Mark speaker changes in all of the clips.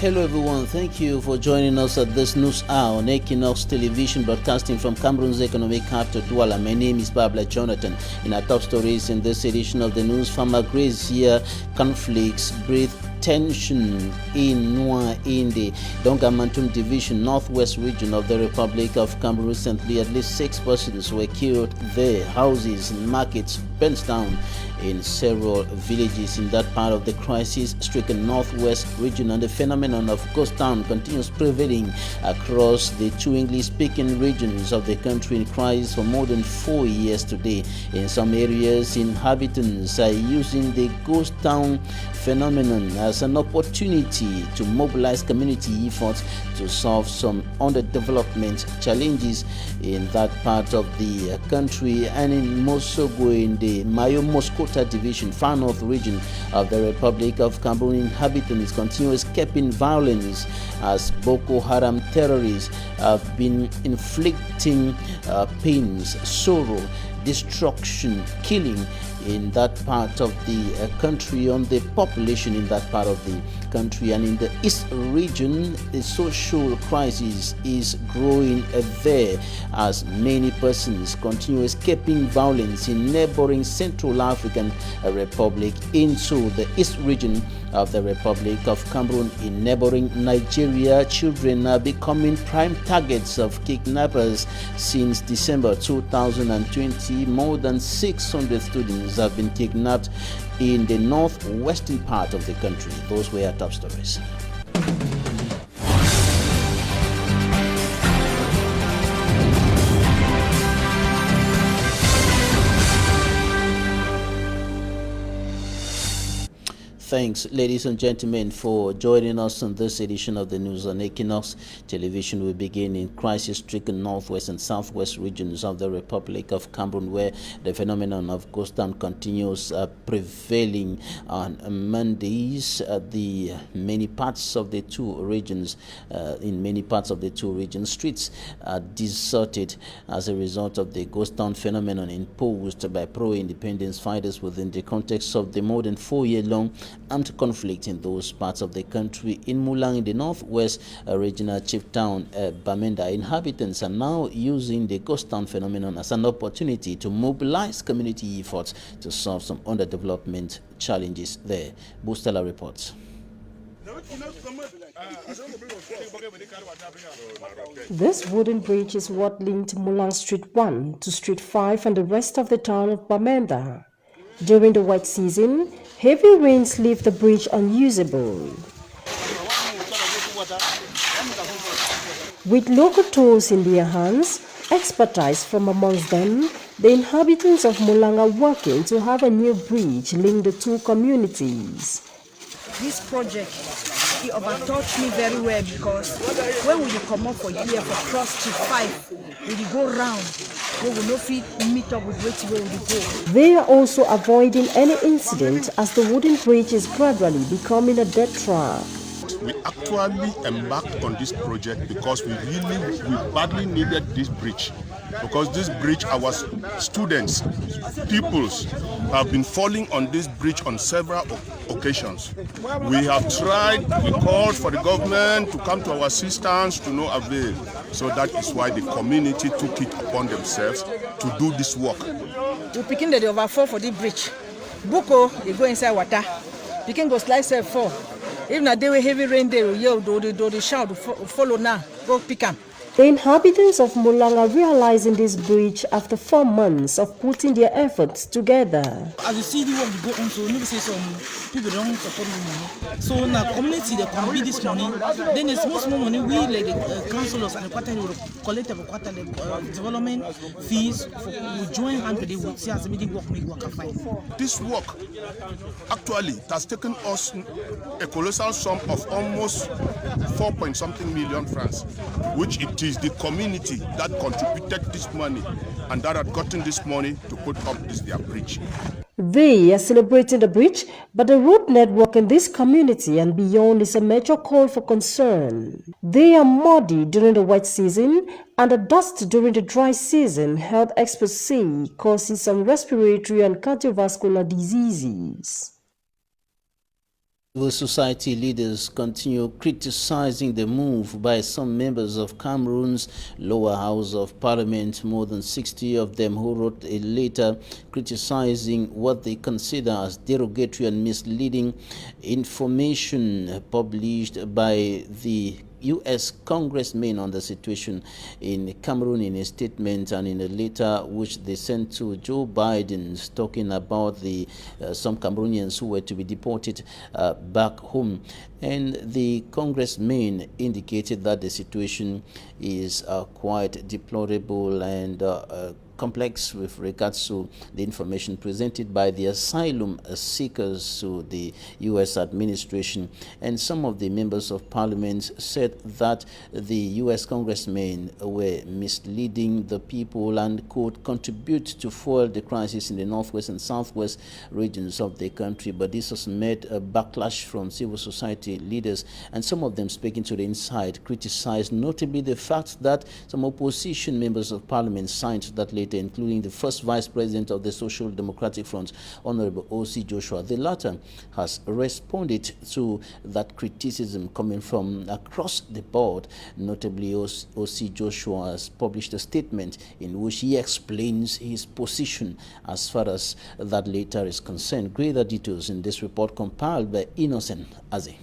Speaker 1: Hello everyone, thank you for joining us at this news hour on Equinoxe television, broadcasting from Cameroon's economic capital, Douala. My name is Babla Jonathan. In our top stories in this edition of the news, farmer grazier conflicts breathe tension in Noir in the Dongamantum division, northwest region of the Republic of Cameroon. Recently, at least 6 persons were killed there. Houses and markets burnt down in several villages in that part of the crisis-stricken northwest region, and the phenomenon of ghost town continues prevailing across the two English-speaking regions of the country in crisis for more than 4 years today. In some areas, inhabitants are using the ghost town phenomenon as an opportunity to mobilize community efforts to solve some underdevelopment challenges in that part of the country. And in Mosogo, in the Mayo-Moscota division, far north region of the Republic of Cameroon, inhabitants continue escaping violence as Boko Haram terrorists have been inflicting pains, sorrow, destruction, killing in that part of the country on the population in that part of the country. And in the east region, the social crisis is growing there as many persons continue escaping violence in neighboring Central African Republic into the east region of the Republic of Cameroon. In neighboring Nigeria, children are becoming prime targets of kidnappers. Since December 2020, more than 600 students have been kidnapped in the northwestern part of the country. Those were our top stories. Thanks, ladies and gentlemen, for joining us on this edition of the news on Equinoxe television. We begin in crisis-stricken northwest and southwest regions of the Republic of Cameroon, where the phenomenon of ghost town continues prevailing. On Mondays, the many parts of the two regions, streets are deserted as a result of the ghost town phenomenon imposed by pro-independence fighters within the context of the more than 4-year-long armed conflict in those parts of the country. In Mulang, in the northwest regional chief town, Bamenda, inhabitants are now using the ghost town phenomenon as an opportunity to mobilize community efforts to solve some underdevelopment challenges there. Bustela reports.
Speaker 2: This wooden bridge is what linked Mulang Street 1 to Street 5 and the rest of the town of Bamenda. During the wet season, heavy rains leave the bridge unusable. With local tools in their hands, expertise from amongst them, the inhabitants of Mulang are working to have a new bridge link the two communities.
Speaker 3: This project, it overtouched me very well, because when we come up for here for cross Street 5, we go round, we will not fit meet up with where we go.
Speaker 2: They are also avoiding any incident as the wooden bridge is gradually becoming a death trap.
Speaker 4: We actually embarked on this project because we badly needed this bridge. Because this bridge, our students, pupils have been falling on this bridge on several occasions. We have tried, we called for the government to come to our assistance, to no avail. So that is why the community took it upon themselves to do this work.
Speaker 3: We picking the overflow for the bridge. Boko, they go inside water. Picking go slide self fall. Even a day with heavy rain, they will yell, do the shout, follow now, go pick them.
Speaker 2: The inhabitants of Mulang are realizing this bridge after 4 months of putting their efforts together.
Speaker 5: As you see the work go on, so maybe say some people don't support money. So in our community, they can be this money. Then there's more money. We like the councillors and the quarter will collect a quarter development fees. We join hands with the work. See as the work make work fine.
Speaker 4: This work actually has taken us a colossal sum of almost 4-point-something million francs, which it is the community that contributed this money and that had gotten this money to put up their bridge.
Speaker 2: They are celebrating the bridge, but the road network in this community and beyond is a major call for concern. They are muddy during the wet season, and the dust during the dry season, health experts say, causes some respiratory and cardiovascular diseases.
Speaker 1: Civil society leaders continue criticizing the move by some members of Cameroon's lower house of parliament, more than 60 of them who wrote a letter criticizing what they consider as derogatory and misleading information published by the U.S. congressmen on the situation in Cameroon in a statement and in a letter which they sent to Joe Biden, talking about the some Cameroonians who were to be deported back home. And the congressmen indicated that the situation is quite deplorable and complex with regards to the information presented by the asylum seekers to the U.S. administration. And some of the members of parliament said that the U.S. congressmen were misleading the people and could contribute to fuel the crisis in the northwest and southwest regions of the country. But this has met a backlash from civil society leaders, and some of them, speaking to the Inside, criticized notably the fact that some opposition members of parliament signed that letter, including the first vice president of the Social Democratic Front, Honorable O.C. Joshua. The latter has responded to that criticism coming from across the board. Notably, O.C. Joshua has published a statement in which he explains his position as far as that letter is concerned. Greater details in this report compiled by Innocent Aze.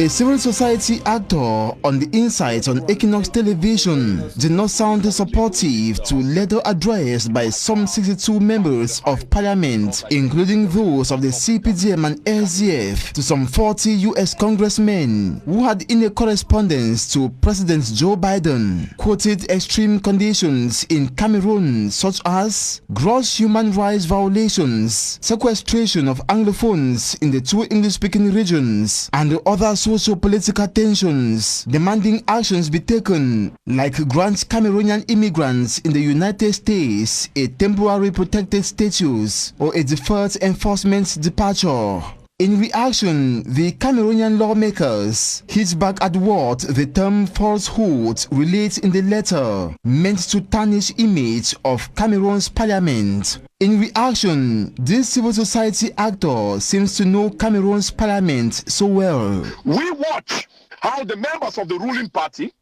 Speaker 6: A civil society actor on the Inside on Equinoxe television did not sound supportive to letter addressed by some 62 members of parliament, including those of the CPDM and SDF, to some 40 U.S. congressmen who had, in a correspondence to President Joe Biden, quoted extreme conditions in Cameroon such as gross human rights violations, sequestration of Anglophones in the two English-speaking regions, and other socio-political tensions, demanding actions be taken, like grant Cameroonian immigrants in the United States a temporary protected status or a deferred enforcement departure. In reaction, the Cameroonian lawmakers hit back at what the term falsehood relates in the letter, meant to tarnish image of Cameroon's parliament. In reaction, this civil society actor seems to know Cameroon's parliament so well.
Speaker 7: We watch how the members of the ruling party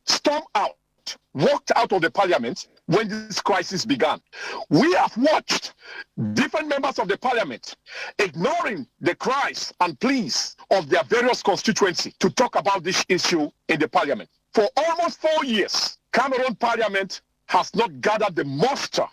Speaker 7: walked out of the parliament when this crisis began. We have watched different members of the parliament ignoring the cries and pleas of their various constituencies to talk about this issue in the parliament. For almost 4 years, Cameroon parliament has not gathered the muster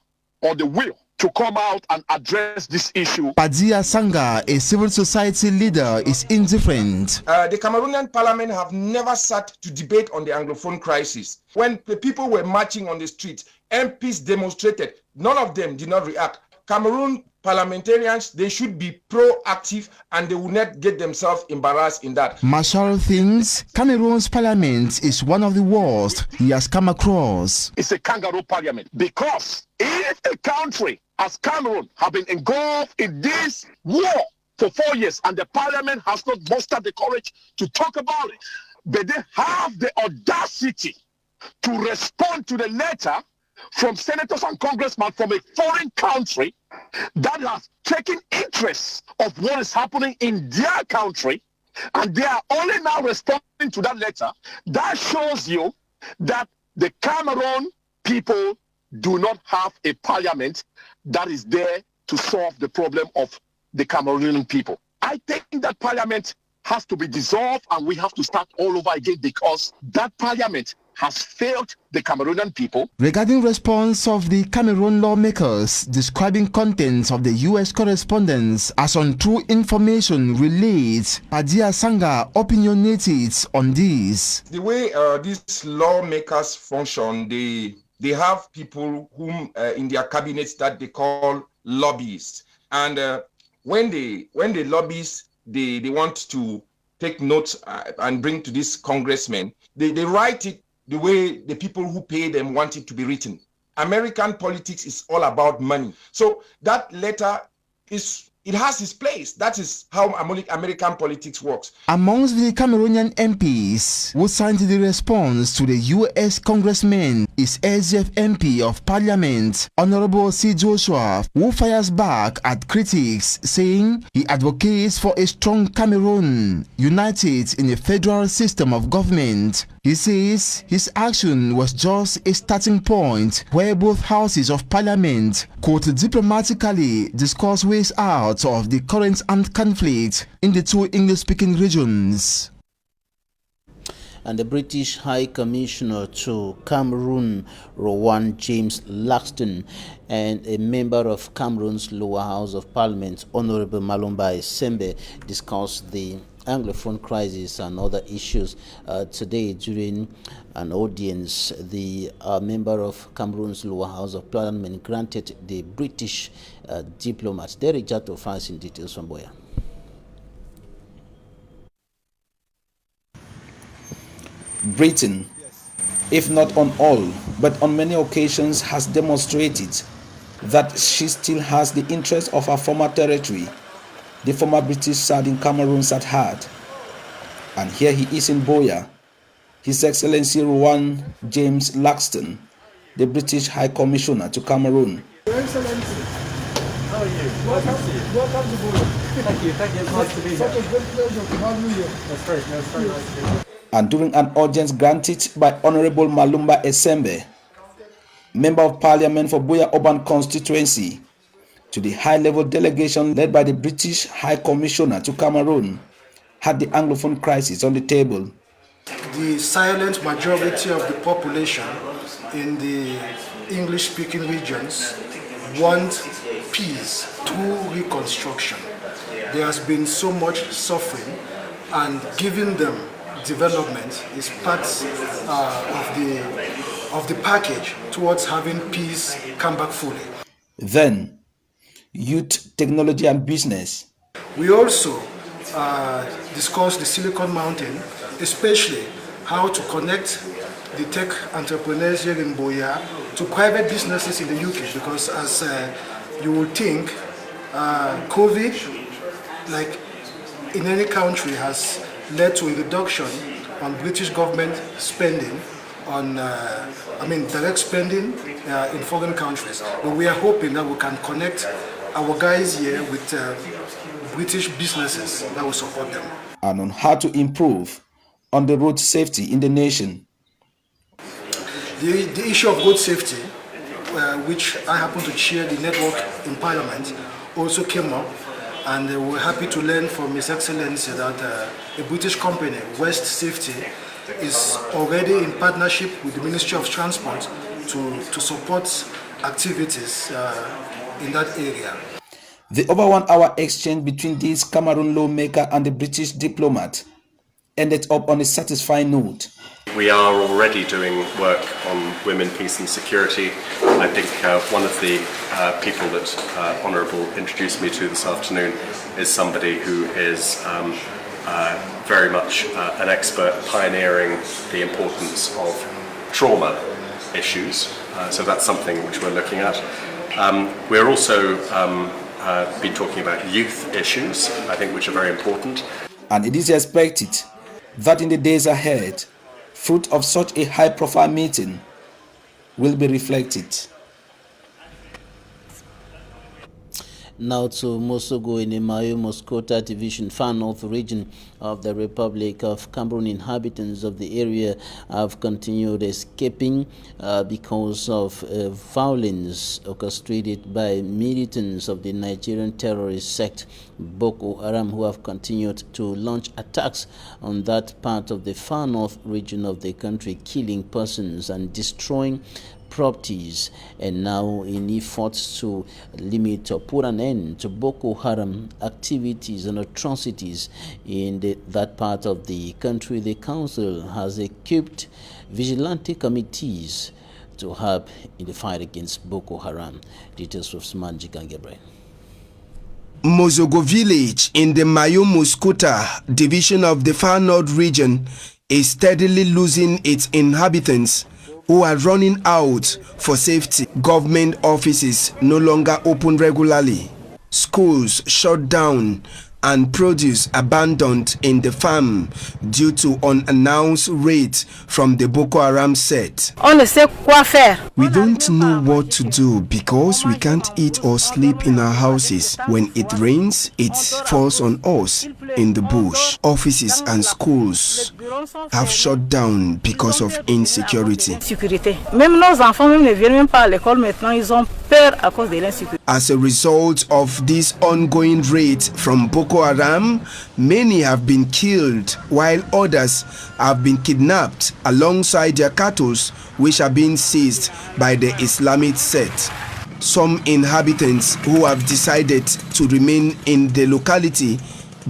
Speaker 7: or the will to come out and address this issue.
Speaker 6: Padia Sanga, a civil society leader, is indifferent.
Speaker 8: The Cameroonian parliament have never sat to debate on the Anglophone crisis. When the people were marching on the streets, MPs demonstrated, none of them did not react. Cameroon parliamentarians, they should be proactive and they will not get themselves embarrassed in that.
Speaker 6: Marshall thinks Cameroon's parliament is one of the worst he has come across.
Speaker 7: It's a kangaroo parliament because if a country as Cameroon have been engulfed in this war for 4 years and the parliament has not mustered the courage to talk about it, but they have the audacity to respond to the letter from senators and congressmen from a foreign country that has taken interest of what is happening in their country, and they are only now responding to that letter. That shows you that the Cameroon people do not have a parliament that is there to solve the problem of the Cameroonian people. I think that parliament has to be dissolved and we have to start all over again because that parliament has failed the Cameroonian people.
Speaker 6: Regarding response of the Cameroon lawmakers describing contents of the U.S. correspondence as untrue information relates, Padia Sanga opinionated on this.
Speaker 8: The way these lawmakers function, they have people whom in their cabinets that they call lobbyists. And when the lobbyists, they want to take notes and bring to this congressman, they write it the way the people who pay them want it to be written. American politics is all about money. So that letter is it has its place. That is how American politics works.
Speaker 6: Amongst the Cameroonian MPs who signed the response to the US congressman is SDF MP of Parliament, Honorable C. Joshua, who fires back at critics, saying he advocates for a strong Cameroon, united in a federal system of government. He says his action was just a starting point where both houses of parliament could diplomatically discuss ways out of the current armed conflict in the two English-speaking regions.
Speaker 1: And the British High Commissioner to Cameroon, Rowan James Laxton, and a member of Cameroon's lower house of parliament, Honorable Malumba Esembe, discussed the Anglophone crisis and other issues today during an audience. The member of Cameroon's lower house of parliament granted the British diplomat Derek Jato finds in details from Boya.
Speaker 9: Britain, if not on all, but on many occasions, has demonstrated that she still has the interest of her former territory, the former British sardine Cameroon at heart. And here he is in Boya, His Excellency Rowan James Laxton, the British High Commissioner to Cameroon.
Speaker 10: Your Excellency, how are you? Welcome to Boya. Thank you. It's nice to be here. Such a great pleasure to have you here. That's great. That's very nice to be here.
Speaker 9: And during an audience granted by Honorable Malumba Esembe, Member of Parliament for Boya Urban Constituency, to the high-level delegation led by the British High Commissioner to Cameroon, had the Anglophone crisis on the table.
Speaker 11: The silent majority of the population in the English-speaking regions want peace through reconstruction. There has been so much suffering, and giving them development is part of the package towards having peace come back fully.
Speaker 9: Then, youth, technology and business.
Speaker 11: We also discussed the Silicon Mountain, especially how to connect the tech entrepreneurs here in Boya to private businesses in the UK, because as you would think, COVID, like in any country, has led to a reduction on British government spending on, direct spending in foreign countries. But we are hoping that we can connect our guys here with British businesses that will support them.
Speaker 9: And on how to improve on the road safety in the nation.
Speaker 11: The issue of road safety, which I happen to chair the network in Parliament, also came up, and we're happy to learn from His Excellency that a British company, West Safety, is already in partnership with the Ministry of Transport to support activities in that area.
Speaker 9: The over 1 hour exchange between this Cameroon lawmaker and the British diplomat ended up on a satisfying note.
Speaker 12: We are already doing work on women, peace and security. I think one of the people that Honourable introduced me to this afternoon is somebody who is very much an expert pioneering the importance of trauma issues. So that's something which we're looking at. We're also been talking about youth issues, I think, which are very important.
Speaker 9: And it is expected that in the days ahead, fruit of such a high-profile meeting will be reflected.
Speaker 1: Now to Mosogo in the Mayo Moscota Division, far north region of the Republic of Cameroon. Inhabitants of the area have continued escaping because of violence orchestrated by militants of the Nigerian terrorist sect Boko Haram, who have continued to launch attacks on that part of the far north region of the country, killing persons and destroying properties. And now, in efforts to limit or put an end to Boko Haram activities and atrocities in that part of the country, the council has equipped vigilante committees to help in the fight against Boko Haram. Details with Smanjik and Gabriel.
Speaker 13: Mozogo village in the Mayo Moscota division of the far north region is steadily losing its inhabitants, who are running out for safety. Government offices no longer open regularly. schools shut down, and produce abandoned in the farm due to unannounced raids from the Boko Haram set. We don't know what to do because we can't eat or sleep in our houses. When it rains, it falls on us in the bush. Offices and schools have shut down because of insecurity. As a result of this ongoing raid from Boko Haram, many have been killed while others have been kidnapped alongside their cattle, which are being seized by the Islamic sect. Some inhabitants who have decided to remain in the locality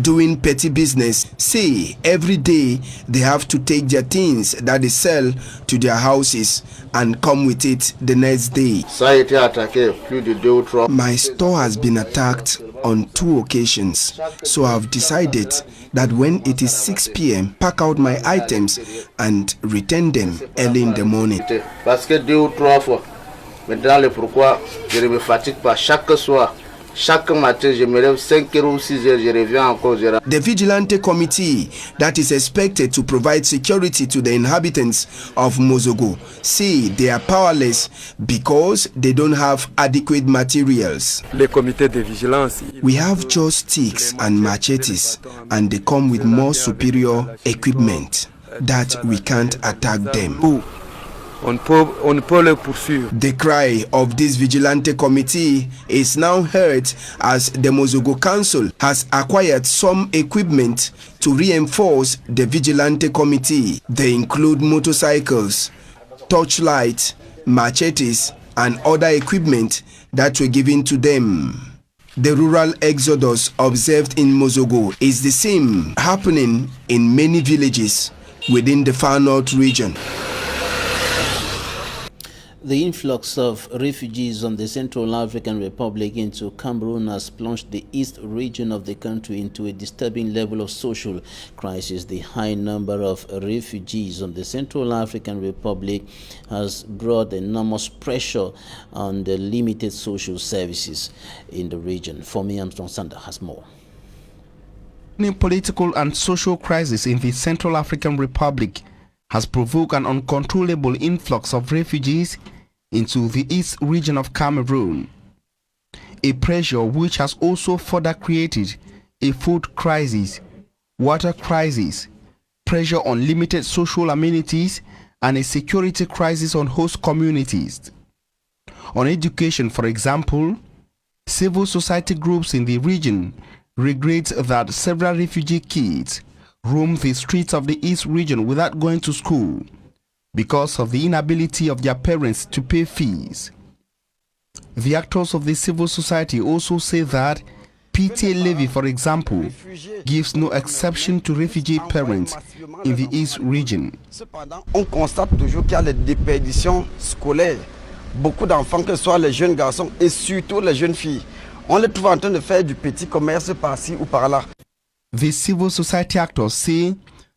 Speaker 13: doing petty business say every day they have to take their things that they sell to their houses and come with it the next day. My store has been attacked on 2 occasions, so I've decided that when it is 6 p.m, pack out my items and return them early in the morning. The Vigilante Committee that is expected to provide security to the inhabitants of Mozogo say they are powerless because they don't have adequate materials. We have just sticks and machetes, and they come with more superior equipment that we can't attack them. The cry of this vigilante committee is now heard as the Mozogo Council has acquired some equipment to reinforce the vigilante committee. They include motorcycles, torchlights, machetes, and other equipment that were given to them. The rural exodus observed in Mozogo is the same happening in many villages within the far north region.
Speaker 1: The influx of refugees from the Central African Republic into Cameroon has plunged the east region of the country into a disturbing level of social crisis. The high number of refugees from the Central African Republic has brought enormous pressure on the limited social services in the region. For me, Armstrong Sander has more.
Speaker 6: The political and social crisis in the Central African Republic has provoked an uncontrollable influx of refugees into the east region of Cameroon, a pressure which has also further created a food crisis, water crisis, pressure on limited social amenities, and a security crisis on host communities. On education, for example, civil society groups in the region regret that several refugee kids roam the streets of the east region without going to school because of the inability of their parents to pay fees. The actors of the civil society also say that PTA levy, for example, gives no exception to refugee parents in the east region.
Speaker 14: On constate toujours qu'il y a des déperditions scolaires. Beaucoup d'enfants, que ce soit les jeunes garçons et surtout les jeunes filles, on les trouve en train de faire du petit commerce par-ci ou par-là.
Speaker 6: The civil society actors say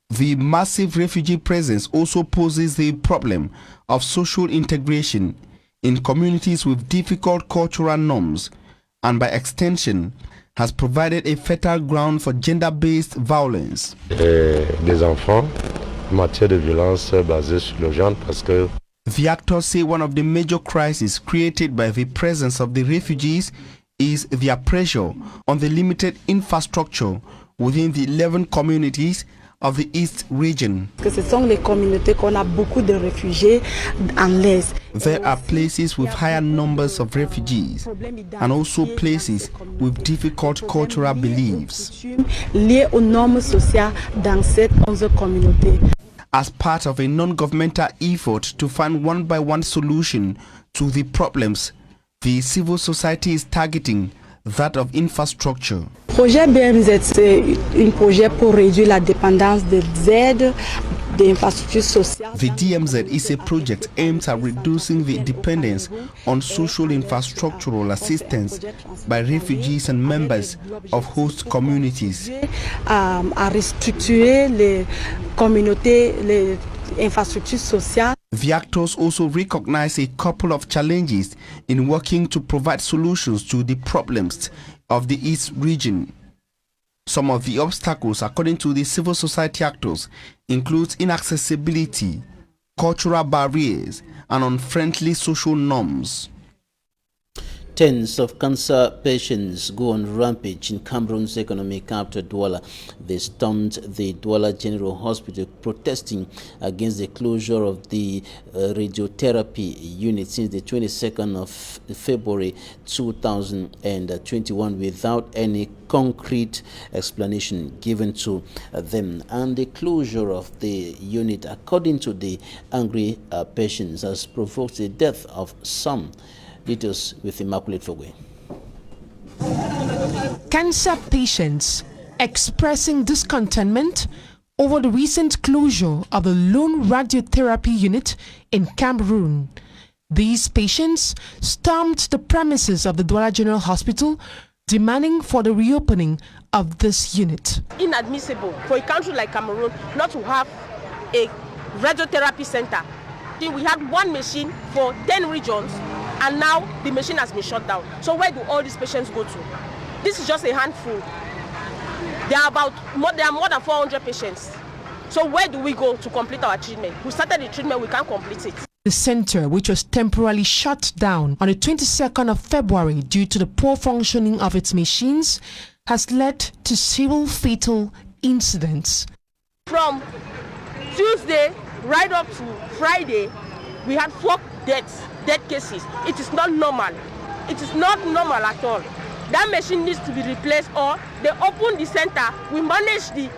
Speaker 6: the massive refugee presence also poses the problem of social integration in communities with difficult cultural norms, and by extension has provided a fertile ground for gender-based violence.
Speaker 15: Des enfants, matière de violence basée sur le genre parce que
Speaker 6: the actors say one of the major crises created by the presence of the refugees is their pressure on the limited infrastructure within the 11 communities of the East region.
Speaker 16: Ce sont les communautés qu'on a beaucoup de réfugiés en l'Est.
Speaker 6: There are places with higher numbers of refugees and also places with difficult cultural beliefs.
Speaker 16: Liés aux normes sociales dans cette 11 communautés.
Speaker 6: As part of a non-governmental effort to find one-by-one solution to the problems, the civil society is targeting that of infrastructure.
Speaker 16: Projet BMZ, c'est un projet pour réduire la dépendance des aides des infrastructures sociales.
Speaker 6: The DMZ is a project aimed at reducing the dependence on social infrastructural assistance by refugees and members of host communities.
Speaker 16: À restructurer les communautés, les infrastructures sociales.
Speaker 6: The actors also recognize a couple of challenges in working to provide solutions to the problems of the East region. Some of the obstacles, according to the civil society actors, include inaccessibility, cultural barriers, and unfriendly social norms.
Speaker 1: Tens of cancer patients go on rampage in Cameroon's economic capital, Douala. They stormed the Douala General Hospital protesting against the closure of the radiotherapy unit since the 22nd of February 2021 without any concrete explanation given to them. And the closure of the unit, according to the angry patients, has provoked the death of some. Details with Immaculate Fogwe.
Speaker 17: Cancer patients expressing discontentment over the recent closure of the lone radiotherapy unit in Cameroon. These patients stormed the premises of the Douala General Hospital, demanding for the reopening of this unit.
Speaker 18: Inadmissible for a country like Cameroon not to have a radiotherapy center. We had one machine for 10 regions, and now the machine has been shut down. So where do all these patients go to? This is just a handful. There are more than 400 patients. So where do we go to complete our treatment? We started the treatment, we can't complete it.
Speaker 17: The center, which was temporarily shut down on the 22nd of February due to the poor functioning of its machines, has led to several fatal incidents.
Speaker 18: From Tuesday right up to Friday, we had 4 dead cases. It is not normal. It is not normal at all. That machine needs to be replaced, or they open the center. We manage the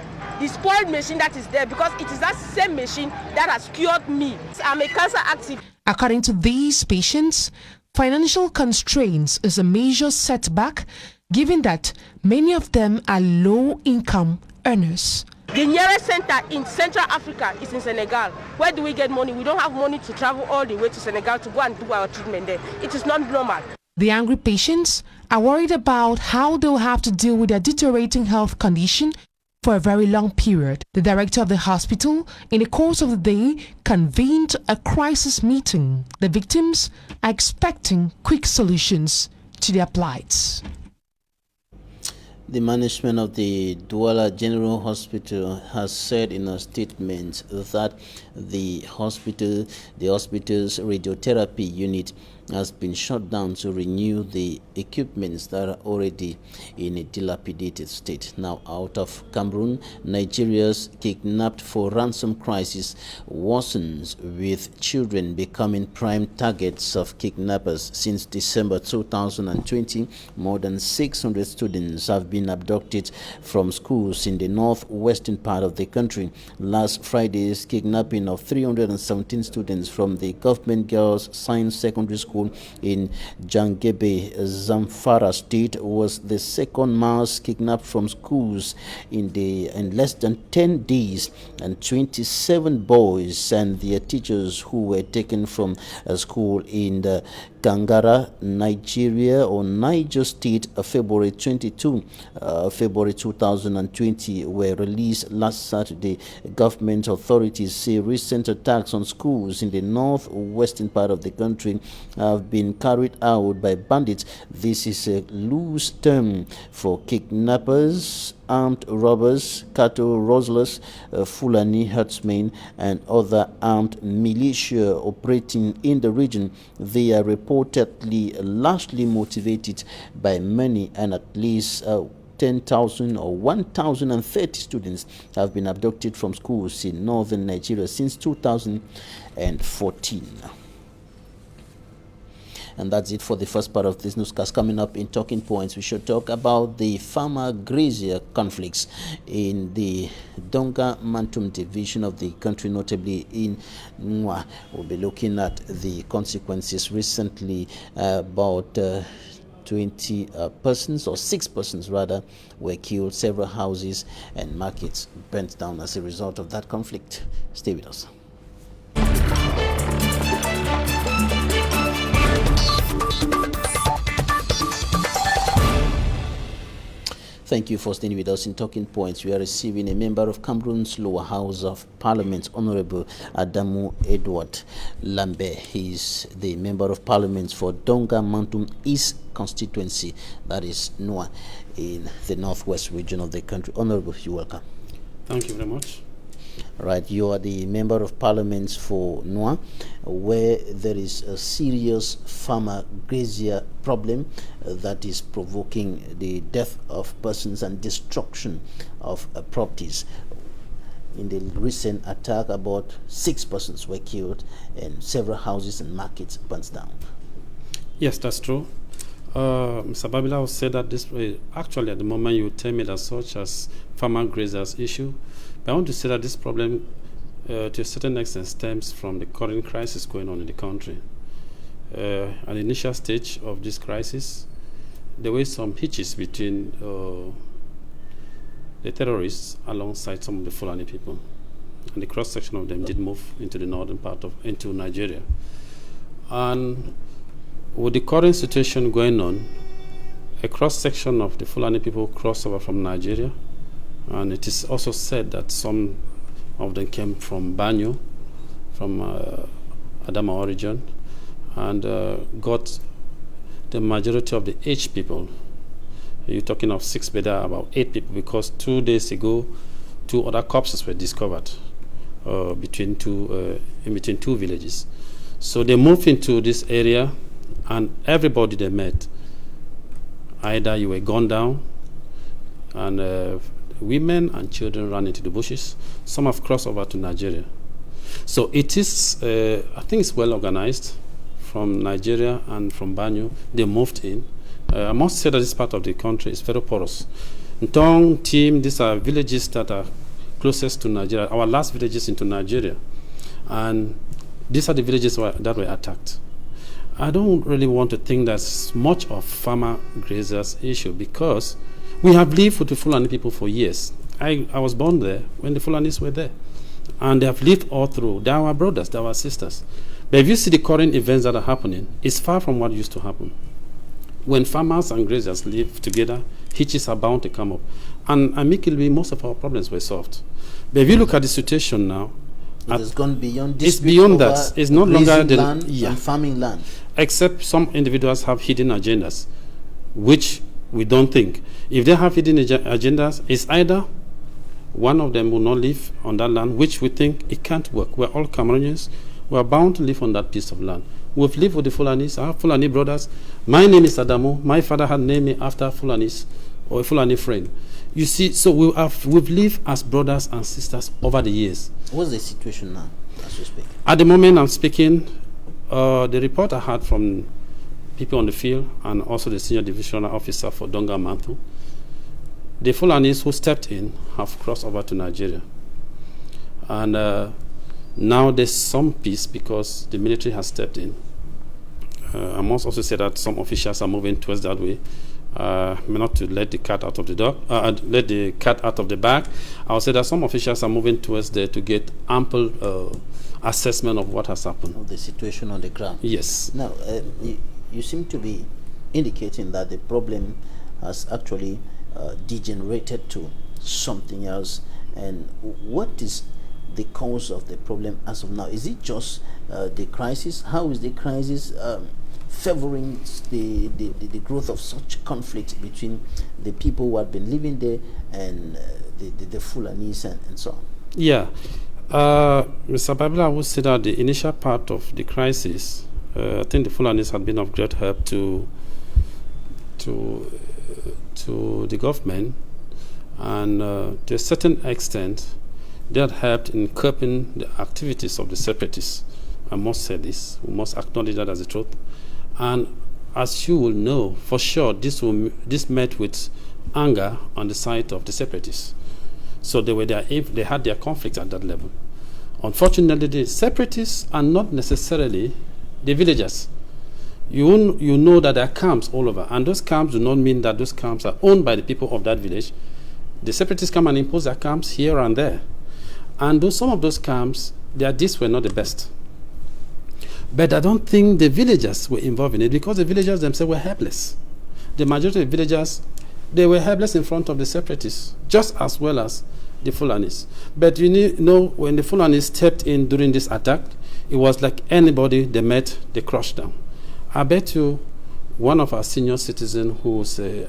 Speaker 18: spoiled machine that is there, because it is that same machine that has cured me. I'm a cancer active.
Speaker 17: According to these patients, financial constraints is a major setback, given that many of them are low-income earners.
Speaker 18: The nearest center in Central Africa is in Senegal. Where do we get money? We don't have money to travel all the way to Senegal to go and do our treatment there. It is not normal.
Speaker 17: The angry patients are worried about how they'll have to deal with their deteriorating health condition for a very long period. The director of the hospital, in the course of the day, convened a crisis meeting. The victims are expecting quick solutions to their plights.
Speaker 1: The management of the Douala General Hospital has said in a statement that the hospital's radiotherapy unit has been shut down to renew the equipments that are already in a dilapidated state. Now out of Cameroon, Nigeria's kidnapped for ransom crisis worsens, with children becoming prime targets of kidnappers. Since December 2020, more than 600 students have been abducted from schools in the northwestern part of the country. Last Friday's kidnapping of 317 students from the Government Girls Science Secondary School in Jangebe, Zamfara State, was the second mass kidnap from schools in less than 10 days, and 27 boys and their teachers who were taken from a school in the Kangara, Nigeria, or Niger State, February 22, February 2020, were released last Saturday. Government authorities say recent attacks on schools in the northwestern part of the country have been carried out by bandits. This is a loose term for kidnappers, armed robbers, cattle rustlers, Fulani herdsmen, and other armed militia operating in the region. They are reportedly largely motivated by money, and at least 10,000 or 1,030 students have been abducted from schools in northern Nigeria since 2014. And that's it for the first part of this newscast. Coming up in Talking Points, we should talk about the farmer-grazier conflicts in the Donga Mantum division of the country, notably in Nwa. We'll be looking at the consequences. Recently, about 20 persons, or 6 persons rather, were killed. Several houses and markets burnt down as a result of that conflict. Stay with us. Thank you for staying with us in Talking Points. We are receiving a member of Cameroon's lower house of parliament, Honorable Adamu Edward Lambe. He is the member of parliament for Donga Mantum East constituency, that is Noa, in the northwest region of the country. Honorable, you're welcome.
Speaker 19: Thank you very much.
Speaker 1: Right, you are the member of parliament for Noa, where there is a serious farmer grazier problem that is provoking the death of persons and destruction of properties. In the recent attack, about 6 persons were killed and several houses and markets burnt down.
Speaker 19: Yes, that's true. Mr. Babila will say that this way, actually at the moment you tell me that such as farmer grazers issue, but I want to say that this problem to a certain extent stems from the current crisis going on in the country. At the initial stage of this crisis, there were some hitches between the terrorists alongside some of the Fulani people, and the cross-section of them did move into the northern part into Nigeria. And with the current situation going on, a cross-section of the Fulani people crossed over from Nigeria, and it is also said that some of them came from Banyo, from Adama origin, and got the majority of the aged people. You're talking of 6, but there are about 8 people, because 2 days ago, 2 other corpses were discovered in between 2 villages. So they moved into this area, and everybody they met, either you were gunned down, and women and children ran into the bushes. Some have crossed over to Nigeria. So it is, I think it's well organized from Nigeria and from Banyo. They moved in. I must say that this part of the country is very porous. Ntong, Tim, these are villages that are closest to Nigeria, our last villages into Nigeria. And these are the villages that were attacked. I don't really want to think that's much of farmer grazers issue, because we have lived with the Fulani people for years. I was born there when the Fulanis were there, and they have lived all through. They are our brothers, they are our sisters. But if you see the current events that are happening, it's far from what used to happen. When farmers and grazers live together, hitches are bound to come up. And amicably, most of our problems were solved. But if you look at the situation now,
Speaker 1: it has gone beyond
Speaker 19: it's beyond that. It's not longer the
Speaker 1: land and farming land.
Speaker 19: Except some individuals have hidden agendas, which we don't think. If they have hidden agendas, it's either one of them will not live on that land, which we think it can't work. We're all Cameroonians. We're bound to live on that piece of land. We've lived with the Fulanis, our Fulani brothers. My name is Adamu. My father had named me after Fulanis, or a Fulani friend. You see, so we've lived as brothers and sisters over the years.
Speaker 1: What's the situation now, as you speak?
Speaker 19: At the moment I'm speaking, the report I had from people on the field and also the senior divisional officer for Donga Mantu, the Fulanis who stepped in have crossed over to Nigeria. And now there's some peace because the military has stepped in. I must also say that some officials are moving towards that way. Not to let the cat out of the let the cat out of the bag. I'll say that some officials are moving towards there to get ample assessment of what has happened.
Speaker 1: Of the situation on the ground.
Speaker 19: Yes.
Speaker 1: Now, you seem to be indicating that the problem has actually degenerated to something else. And what is the cause of the problem as of now? Is it just the crisis? How is the crisis favoring the growth of such conflict between the people who have been living there and the Fulanis and so on?
Speaker 19: Yeah. Mr. Babila, I would say that the initial part of the crisis, I think the Fulanis had been of great help to the government, and to a certain extent they had helped in curbing the activities of the separatists. I must say this, we must acknowledge that as the truth. And as you will know, for sure, this met with anger on the side of the separatists. So they had their conflicts at that level. Unfortunately, the separatists are not necessarily the villagers. You know that there are camps all over, and those camps do not mean that those camps are owned by the people of that village. The separatists come and impose their camps here and there. And some of those camps, their deeds were not the best. But I don't think the villagers were involved in it because the villagers themselves were helpless. The majority of the villagers they were helpless in front of the separatists, just as well as the Fulanis. But you know, when the Fulanis stepped in during this attack, it was like anybody they met, they crushed them. I bet you one of our senior citizens, who's a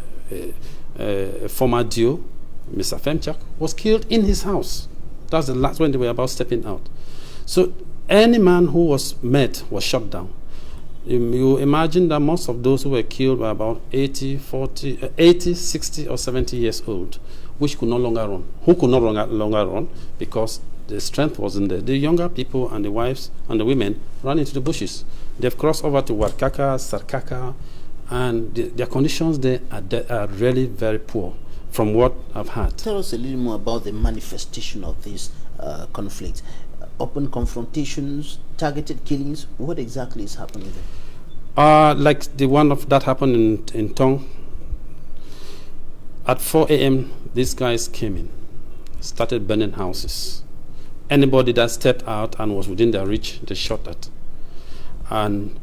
Speaker 19: former DO, Mr. Femchak, was killed in his house. That's the last when they were about stepping out. So any man who was met was shot down. You imagine that most of those who were killed were about 80, 60 or 70 years old, which could no longer run. Who could no longer run because the strength wasn't there. The younger people and the wives and the women ran into the bushes. They've crossed over to Warkaka, Sarkaka, and their conditions there are really very poor from what I've heard.
Speaker 1: Tell us a little more about the manifestation of this conflict. Open confrontations, targeted killings. What exactly is happening there?
Speaker 19: Like the one that happened in Tong. At 4 a.m., these guys came in, started burning houses. Anybody that stepped out and was within their reach, they shot at. And,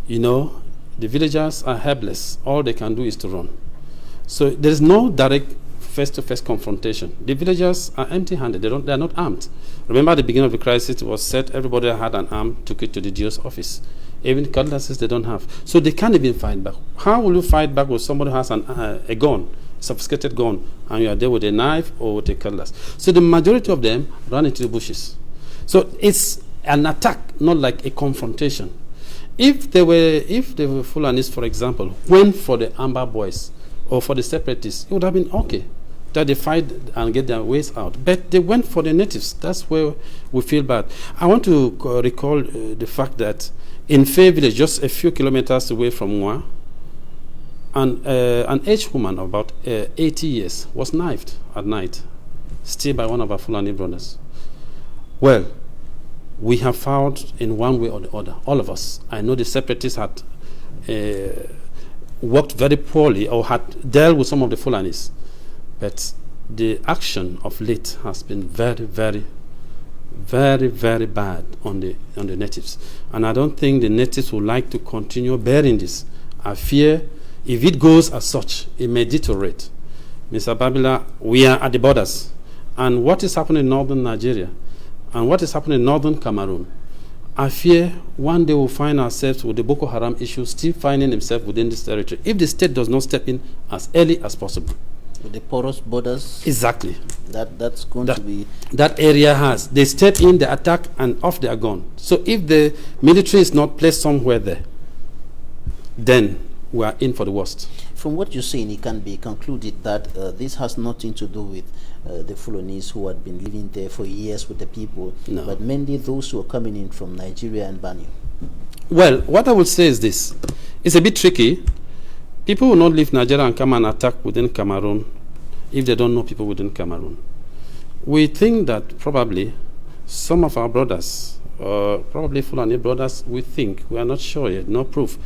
Speaker 19: you know, the villagers are helpless. All they can do is to run. So there is no direct face-to-face confrontation. The villagers are empty-handed. They are not armed. Remember at the beginning of the crisis, it was said everybody that had an arm took it to the DO's office. Even cutlasses they don't have. So they can't even fight back. How will you fight back with somebody who has a gun, sophisticated gun, and you are there with a knife or with a cutlass? So the majority of them run into the bushes. So it's an attack, not like a confrontation. If the Fulanis, for example, went for the Amber Boys or for the separatists, it would have been okay that they fight and get their ways out. But they went for the natives. That's where we feel bad. I want to recall the fact that in Faye village, just a few kilometers away from Mwa, an aged woman of about 80 years was knifed at night, still by one of our Fulani brothers. Well, we have found in one way or the other, all of us. I know the separatists had worked very poorly or had dealt with some of the Fulanis. But the action of late has been very, very, very, very bad on the natives. And I don't think the natives would like to continue bearing this. I fear if it goes as such, it may deteriorate. Mr. Babila, we are at the borders. And what is happening in northern Nigeria and what is happening in northern Cameroon, I fear one day we'll find ourselves with the Boko Haram issue still finding himself within this territory if the state does not step in as early as possible.
Speaker 1: With the porous borders?
Speaker 19: Exactly.
Speaker 1: That's going to be...
Speaker 19: That area has. They step in, they attack, and off they are gone. So if the military is not placed somewhere there, then we are in for the worst.
Speaker 1: From what you're saying, it can be concluded that this has nothing to do with the Fulanese who had been living there for years with the people,
Speaker 19: no,
Speaker 1: but mainly those who are coming in from Nigeria and Banyu.
Speaker 19: Well, what I would say is this. It's a bit tricky. People will not leave Nigeria and come and attack within Cameroon if they don't know people within Cameroon. We think that probably some of our brothers, probably Fulani brothers, we think, we are not sure yet, no proof,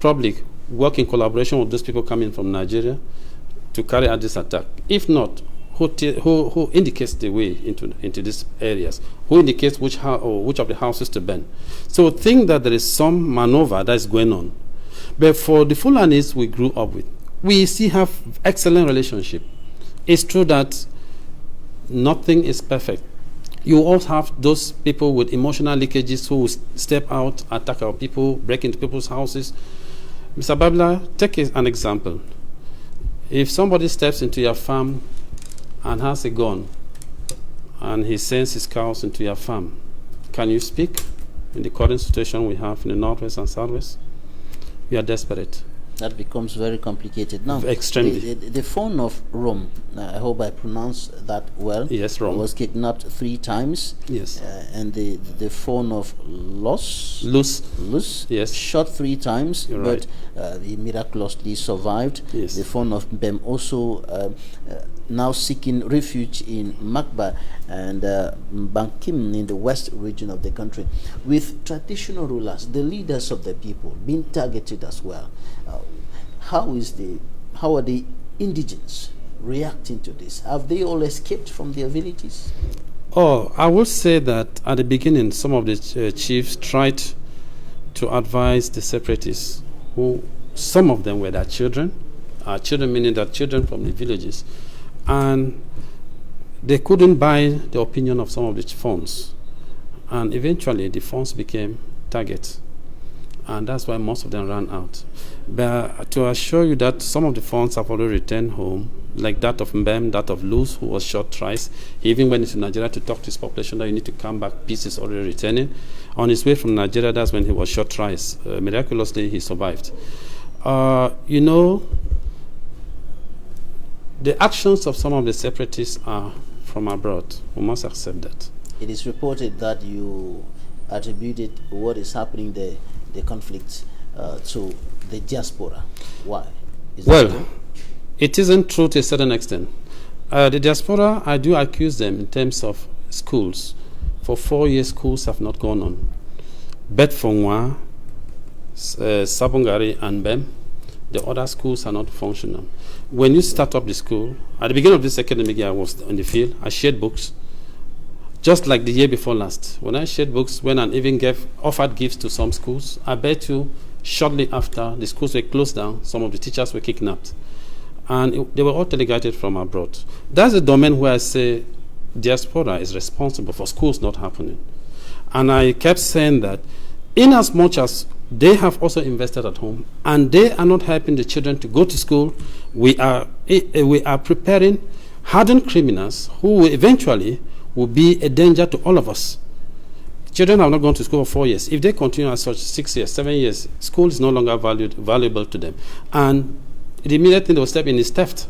Speaker 19: probably work in collaboration with those people coming from Nigeria to carry out this attack. If not, who indicates the way into these areas? Who indicates which of the houses to burn? So think that there is some maneuver that is going on. But for the Fulanis we grew up with, we still have excellent relationship. It's true that nothing is perfect. You also have those people with emotional leakages who step out, attack our people, break into people's houses. Mr. Babla, take an example. If somebody steps into your farm and has a gun and he sends his cows into your farm, can you speak in the current situation we have in the northwest and southwest? We are desperate.
Speaker 1: That becomes very complicated. Now,
Speaker 19: extremely.
Speaker 1: The phone of Rome, I hope I pronounced that well.
Speaker 19: Yes, Rome.
Speaker 1: Was kidnapped 3 times.
Speaker 19: Yes.
Speaker 1: And the phone of Luz,
Speaker 19: yes,
Speaker 1: shot 3 times.
Speaker 19: You're
Speaker 1: but
Speaker 19: right.
Speaker 1: He miraculously survived.
Speaker 19: Yes.
Speaker 1: The phone of Bem also now seeking refuge in Makba and Bankim in the west region of the country, with traditional rulers, the leaders of the people, being targeted as well. How are the indigents reacting to this? Have they all escaped from their villages?
Speaker 19: Oh, I would say that at the beginning, some of the chiefs tried to advise the separatists, who some of them were their children, children, meaning that children from the villages, and they couldn't buy the opinion of some of the funds. And eventually the funds became targets. And that's why most of them ran out. But to assure you that some of the funds have already returned home, like that of Mbem, that of Luz, who was shot thrice. He even went into Nigeria to talk to his population that you need to come back, peace is already returning. On his way from Nigeria, that's when he was shot thrice. Miraculously, he survived. You know, the actions of some of the separatists are from abroad. We must accept that.
Speaker 1: It is reported that you attributed what is happening there, the conflict, to the diaspora. Why?
Speaker 19: Well, it isn't true to a certain extent. The diaspora, I do accuse them in terms of schools. For 4 years, schools have not gone on. Betfongwa, Sabongari, and Bem, the other schools are not functional. When you start up the school, at the beginning of this academic year, I was in the field. I shared books, just like the year before last. When I shared books, when I even offered gifts to some schools, I bet you shortly after the schools were closed down, some of the teachers were kidnapped. And they were all delegated from abroad. That's a domain where I say diaspora is responsible for schools not happening. And I kept saying that in as much as they have also invested at home and they are not helping the children to go to school, we are preparing hardened criminals who eventually will be a danger to all of us. Children have not gone to school for 4 years. If they continue as such 6 years, 7 years, school is no longer valuable to them. And the immediate thing they will step in is theft.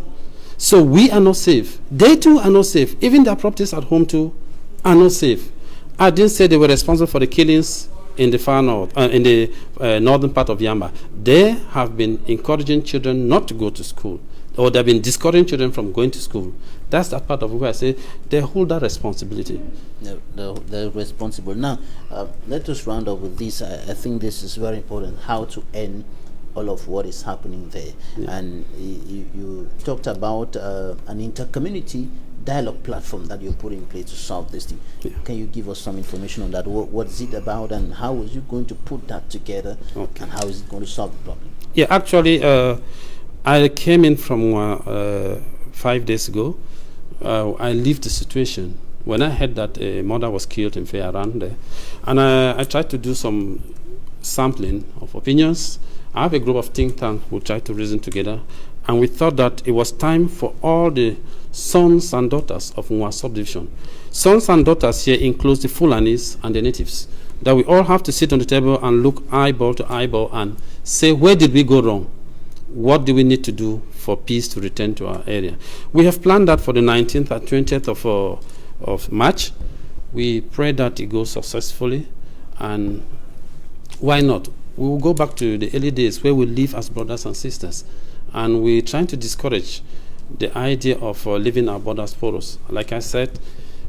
Speaker 19: So we are not safe. They too are not safe. Even their properties at home too are not safe. I didn't say they were responsible for the killings in the far north, in the northern part of Yamba. They have been encouraging children not to go to school, or they've been discouraging children from going to school. That's that part of where I say they hold that responsibility.
Speaker 1: They're responsible. Now, let us round up with this. I think this is very important, how to end all of what is happening there. Yeah. And you talked about an inter-community dialogue platform that you put in place to solve this thing. Yeah. Can you give us some information on that? What is it about, and how is you going to put that together, okay, and how is it going to solve the problem?
Speaker 19: Yeah, actually, I came in from 5 days ago. I lived the situation when I heard that a mother was killed in Fair around there, and I tried to do some sampling of opinions. I have a group of think tanks who try to reason together, and we thought that it was time for all the sons and daughters of Nwa subdivision. Sons and daughters here includes the Fulanis and the natives, that we all have to sit on the table and look eyeball to eyeball and say, where did we go wrong? What do we need to do for peace to return to our area? We have planned that for the 19th and 20th of March. We pray that it goes successfully, and why not? We will go back to the early days where we live as brothers and sisters, and we're trying to discourage the idea of leaving our borders porous. Like I said,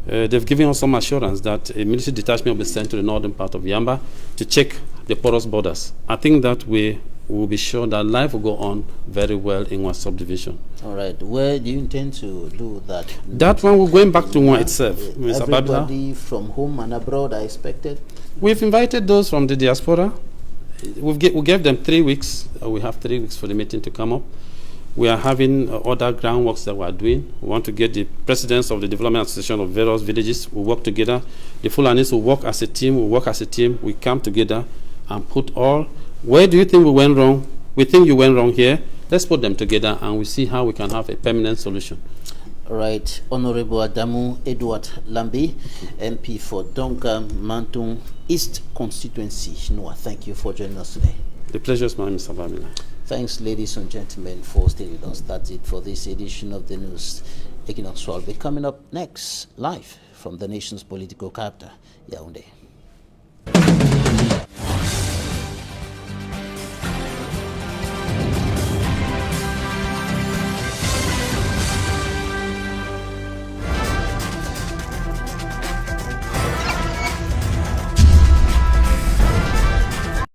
Speaker 19: they've given us some assurance that a military detachment will be sent to the northern part of Yamba to check the porous borders. I think that we will be sure that life will go on very well in one subdivision.
Speaker 1: All right. Where do you intend to do that?
Speaker 19: That one, we're going back to one itself.
Speaker 1: Everybody from home and abroad are expected?
Speaker 19: We've invited those from the diaspora. We gave them 3 weeks. We have 3 weeks for the meeting to come up. We are having other groundworks that we are doing. We want to get the presidents of the Development Association of various villages. We work together. The Fulanis will work as a team. We work as a team. We come together and put all. Where do you think we went wrong? We think you went wrong here. Let's put them together and we see how we can have a permanent solution.
Speaker 1: All right. Honorable Adamu Edward Lambi, MP for Donka Mantung East Constituency. Noah, thank you for joining us today.
Speaker 19: The pleasure is mine, Mr. Bamila.
Speaker 1: Thanks, ladies and gentlemen, for staying with us. That's it for this edition of the news. Equinoxe will be coming up next, live from the nation's political capital, Yaoundé.